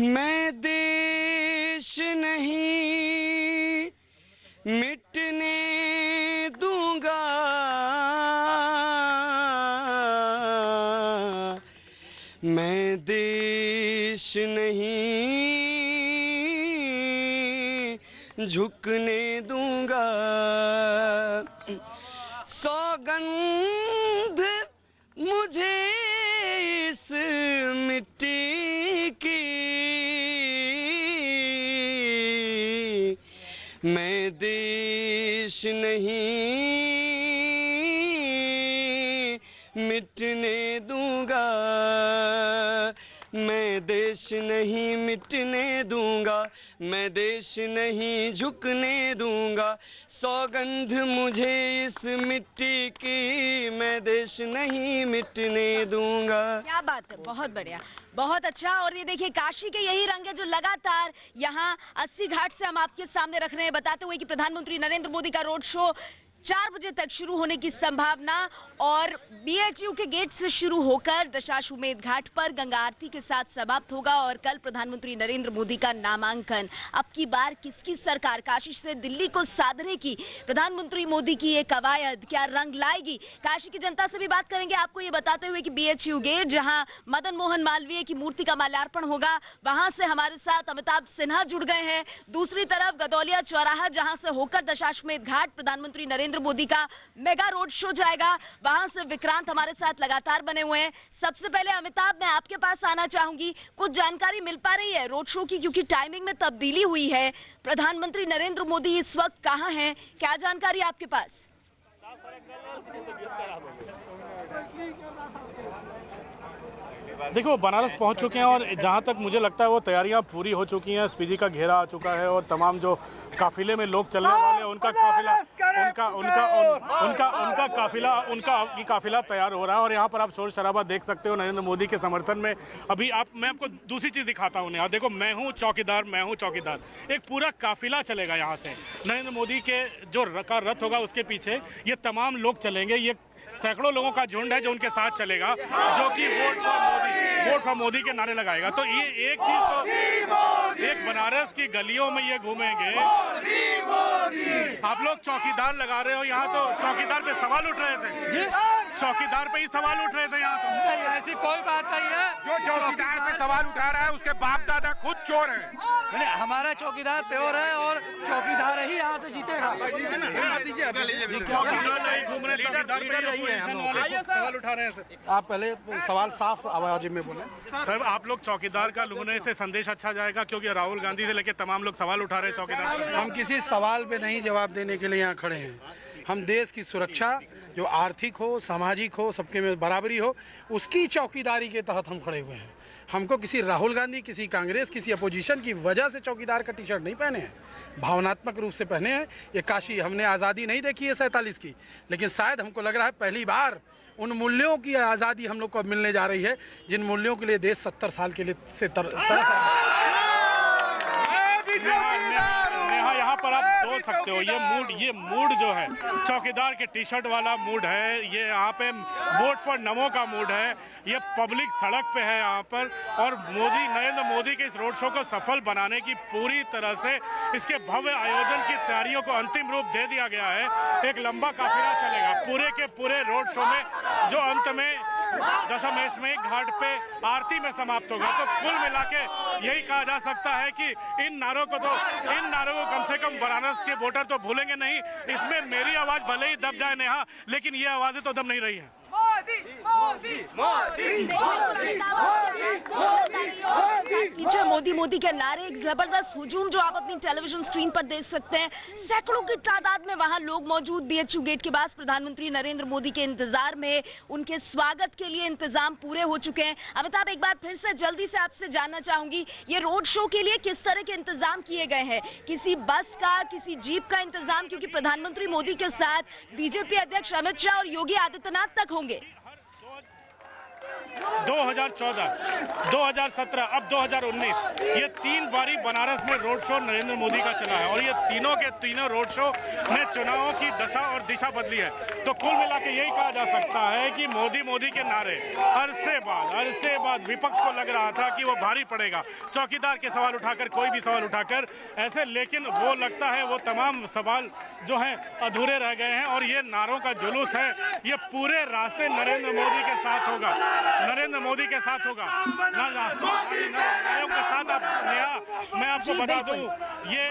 मैं देश नहीं मिटने दूंगा, मैं देश नहीं झुकने दूंगा। सौगंध मुझे इस मिट्टी की, मैं देश नहीं मिटने दूंगा, मैं देश नहीं मिटने दूंगा, मैं देश नहीं झुकने दूंगा। सौगंध मुझे इस मिट्टी की, मैं देश नहीं मिटने दूंगा। क्या बात है, बहुत बढ़िया, बहुत अच्छा। और ये देखिए काशी के यही रंग है जो लगातार यहाँ 80 घाट से हम आपके सामने रख रहे हैं, बताते हुए कि प्रधानमंत्री नरेंद्र मोदी का रोड शो 4 बजे तक शुरू होने की संभावना, और बीएचयू के गेट से शुरू होकर दशाश्वमेध घाट पर गंगा आरती के साथ समाप्त होगा। और कल प्रधानमंत्री नरेंद्र मोदी का नामांकन। अब की बार किसकी सरकार काशी से दिल्ली को साधने की प्रधानमंत्री मोदी की ये कवायद क्या रंग लाएगी? काशी की जनता से भी बात करेंगे, आपको ये बताते हुए कि बीएचयू गेट जहां मदन मोहन मालवीय की मूर्ति का माल्यार्पण होगा, वहां से हमारे साथ अमिताभ सिन्हा जुड़ गए हैं। दूसरी तरफ गदौलिया चौराहा जहां से होकर दशाश्वमेध घाट प्रधानमंत्री नरेंद्र मोदी का मेगा रोड शो जाएगा, वहां से विक्रांत हमारे साथ लगातार बने हुए हैं। सबसे पहले अमिताभ, मैं आपके पास आना चाहूंगी, कुछ जानकारी मिल पा रही है रोड शो की, क्योंकि टाइमिंग में तब्दीली हुई है। प्रधानमंत्री नरेंद्र मोदी इस वक्त कहां हैं, क्या जानकारी आपके पास? देखो, वो बनारस पहुंच चुके हैं और जहां तक मुझे लगता है वो तैयारियां पूरी हो चुकी हैं। एसपीजी का घेरा आ चुका है और तमाम जो काफिले में लोग चलने वाले हैं उनका काफिला तैयार हो रहा है। और यहाँ पर आप शोर शराबा देख सकते हो नरेंद्र मोदी के समर्थन में। अभी मैं आपको दूसरी चीज दिखाता हूँ। यहाँ देखो, मैं हूँ चौकीदार। एक पूरा काफिला चलेगा यहाँ से। नरेंद्र मोदी के जो रथ होगा उसके पीछे ये तमाम लोग चलेंगे। ये सैकड़ों लोगों का झुंड है जो उनके साथ चलेगा, जो कि वोट फॉर मोदी के नारे लगाएगा। तो ये एक चीज तो, एक बनारस की गलियों में ये घूमेंगे। आप लोग चौकीदार लगा रहे हो यहाँ, तो चौकीदार पे सवाल उठ रहे थे जी, चौकीदार पे ही सवाल उठ रहे थे यहाँ। तो ऐसी कोई बात नहीं है। जो चौकीदार पे सवाल उठा रहा है उसके बाप दादा खुद चोर हैं। हमारा चौकीदार प्योर है और चौकीदार ही यहाँ से जीतेगा। सवाल उठा रहे हैं सर। आप पहले सवाल साफ आवाज में बोले। सर, आप लोग चौकीदार का लुभाने से संदेश अच्छा जाएगा, क्योंकि राहुल गांधी से लेकर तमाम लोग सवाल उठा रहे हैं चौकीदार। हम किसी सवाल पे नहीं जवाब देने के लिए यहाँ खड़े हैं। हम देश की सुरक्षा, जो आर्थिक हो, सामाजिक हो, सबके में बराबरी हो, उसकी चौकीदारी के तहत हम खड़े हुए हैं। हमको किसी राहुल गांधी, किसी कांग्रेस, किसी अपोजिशन की वजह से चौकीदार का टी शर्ट नहीं पहने हैं, भावनात्मक रूप से पहने हैं। ये काशी, हमने आज़ादी नहीं देखी है 47 की, लेकिन शायद हमको लग रहा है पहली बार उन मूल्यों की आज़ादी हम लोग को मिलने जा रही है जिन मूल्यों के लिए देश 70 साल के लिए से तरस रहा है। यहाँ पर आप बोल सकते हो, ये मूड जो है चौकीदार के टी शर्ट वाला मूड है। ये यहाँ पे वोट फॉर नमो का मूड है। ये पब्लिक सड़क पे है यहाँ पर। और नरेंद्र मोदी के इस रोड शो को सफल बनाने की पूरी तरह से इसके भव्य आयोजन की तैयारियों को अंतिम रूप दे दिया गया है। एक लंबा काफिला चलेगा पूरे के पूरे रोड शो में, जो अंत में दशाश्वमेध घाट पे आरती में समाप्त होगा। तो कुल मिला के यही कहा जा सकता है कि इन नारों को कम से कम बनारस के वोटर तो भूलेंगे नहीं। इसमें मेरी आवाज भले ही दब जाए नेहा, लेकिन ये आवाजें तो दब नहीं रही है। मोदी मोदी के नारे, एक जबरदस्त हुजूम जो आप अपनी टेलीविजन स्क्रीन पर देख सकते हैं। सैकड़ों की तादाद में वहां लोग मौजूद। बीएचयू गेट के पास प्रधानमंत्री नरेंद्र मोदी के इंतजार में, उनके स्वागत के लिए इंतजाम पूरे हो चुके हैं। अमिताभ, एक बार फिर से जल्दी से आपसे जानना चाहूंगी, ये रोड शो के लिए किस तरह के इंतजाम किए गए हैं? किसी बस का, किसी जीप का इंतजाम? क्योंकि प्रधानमंत्री मोदी के साथ बीजेपी अध्यक्ष अमित शाह और योगी आदित्यनाथ तक होंगे। 2014, 2017, अब 2019 ये 3 बारी बनारस में रोड शो नरेंद्र मोदी का चला है और ये तीनों के तीनों रोड शो ने चुनावों की दशा और दिशा बदली है। तो कुल मिला के यही कहा जा सकता है कि मोदी मोदी के नारे अरसे बाद विपक्ष को लग रहा था कि वो भारी पड़ेगा चौकीदार के सवाल उठाकर, कोई भी सवाल उठाकर ऐसे, लेकिन वो लगता है वो तमाम सवाल जो हैं अधूरे रह गए हैं और ये नारों का जुलूस है, ये पूरे रास्ते नरेंद्र मोदी के साथ होगा, नरेंद्र मोदी के साथ होगा, नारायण के साथ। आप नेहा, मैं आपको बता दूं ये